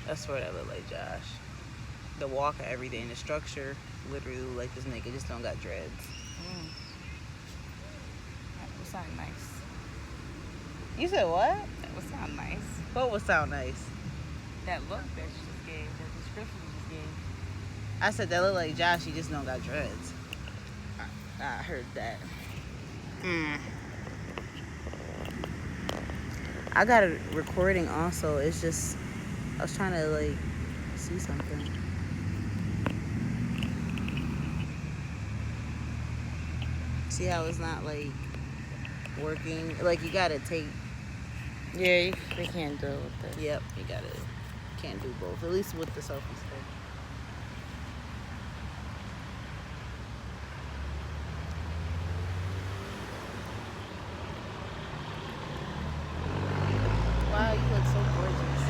I swear that look like Josh. The walker, everything, the structure, literally look like this nigga just don't got dreads. Mm. That would sound nice. You said what? That would sound nice. What would sound nice? That look that you just gave, that description you just gave. I said that look like Josh, he just don't got dreads. I heard that. I got a recording also. It's just I was trying to like see something. See how it's not like working? Like you gotta take. Yeah, they can't do it with this. Yep, you gotta. Can't do both. At least with the selfie stick. Wow, you look so gorgeous.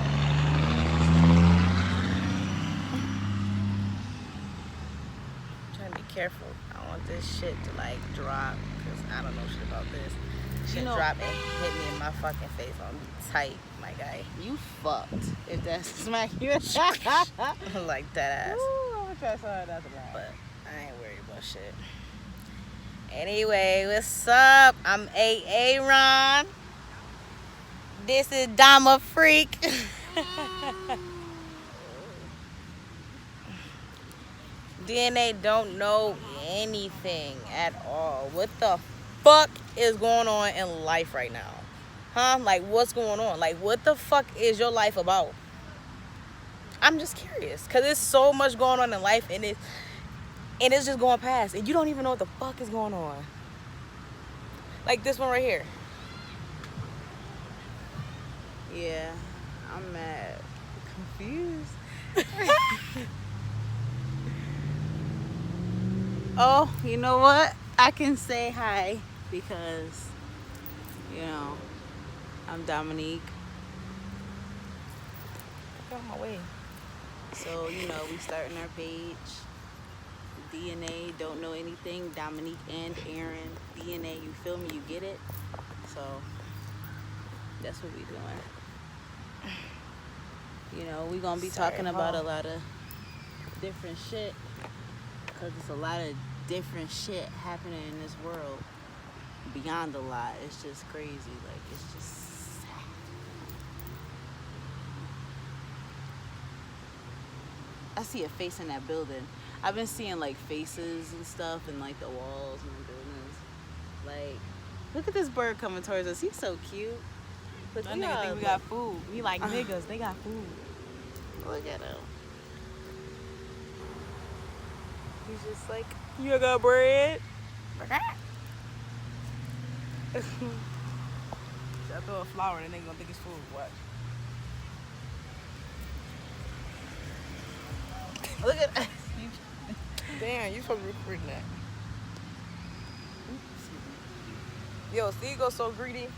I'm trying to be careful. I don't want this shit to like drop because I don't know shit about this. Shit drop and hit me in my fucking face. I'm be tight, my guy. You fucked. If that's smack you. Like that ass. Ooh, I'm gonna try so hard not to laugh. But I ain't worried about shit. Anyway, what's up? I'm AA Ron. This is Dama Freak. DNA don't know anything at all. What the fuck is going on in life right now? Huh? Like, what's going on? Like, what the fuck is your life about? I'm just curious. Because there's so much going on in life, and it's just going past. And you don't even know what the fuck is going on. Like this one right here. Yeah, I'm mad. Confused. Oh, you know what? I can say hi because, you know, I'm Dominique. Get out of my way. So, you know, we starting our page. DNA, don't know anything. Dominique and Aaron. DNA, you feel me? You get it? So, that's what we doing. You know, we gonna be talking about a lot of different shit. Because there's a lot of different shit happening in this world. Beyond a lot. It's just crazy. Like, it's just sad. I see a face in that building. I've been seeing like faces and stuff and like the walls and the buildings. Like, look at this bird coming towards us. He's so cute. Look, That nigga think we got food. We like niggas. They got food. Look at him. He's just like, you got bread? Should I throw a flower and they gonna think it's food? What? Look at that. Damn, you supposed to be recording that. Yo, see, you go so greedy.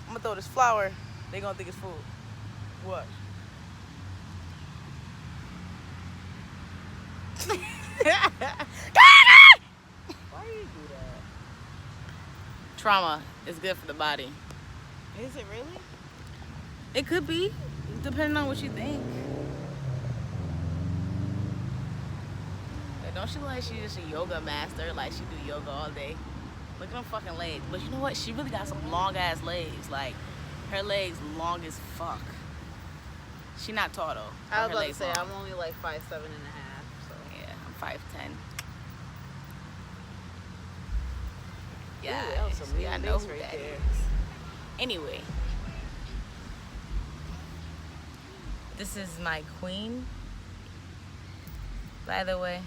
I'm gonna throw this flower. They gonna think it's food. What? Why do you do that? Trauma is good for the body. Is it really? It could be, depending on what you think. Like, don't she look like she's just a yoga master? Like she do yoga all day. Look at them fucking legs. But you know what? She really got some long ass legs. Like her legs long as fuck. She not tall though. I was Her about to legs say, long. I'm only like 5'7" and a half, so. Yeah, I'm 5'10". Ooh, Yeah, that was some yeah, I mean know bass who right that there. is. Anyway, this is my queen. By the way,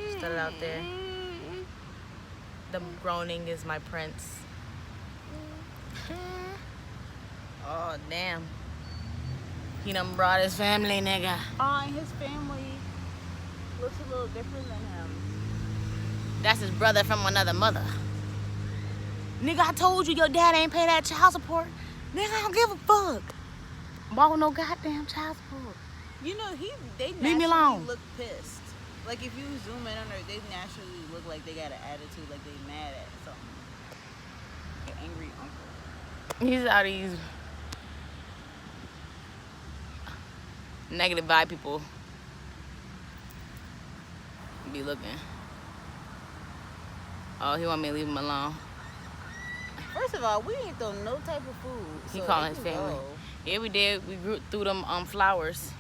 just put it out there. The groaning is my prince. Oh damn. He done brought his family, nigga. And his family looks a little different than him. That's his brother from another mother. Nigga, I told you your dad ain't pay that child support. Nigga, I don't give a fuck. Bought no goddamn child support. You know, they Leave me naturally alone. look pissed. Like, if you zoom in on her, they naturally look like they got an attitude, like they mad at something. An angry uncle. He's out of his. Negative vibe people be looking. Oh, he want me to leave him alone. First of all, we ain't throw no type of food. He so calling they his can family. go. Yeah, we did. We grew through them flowers.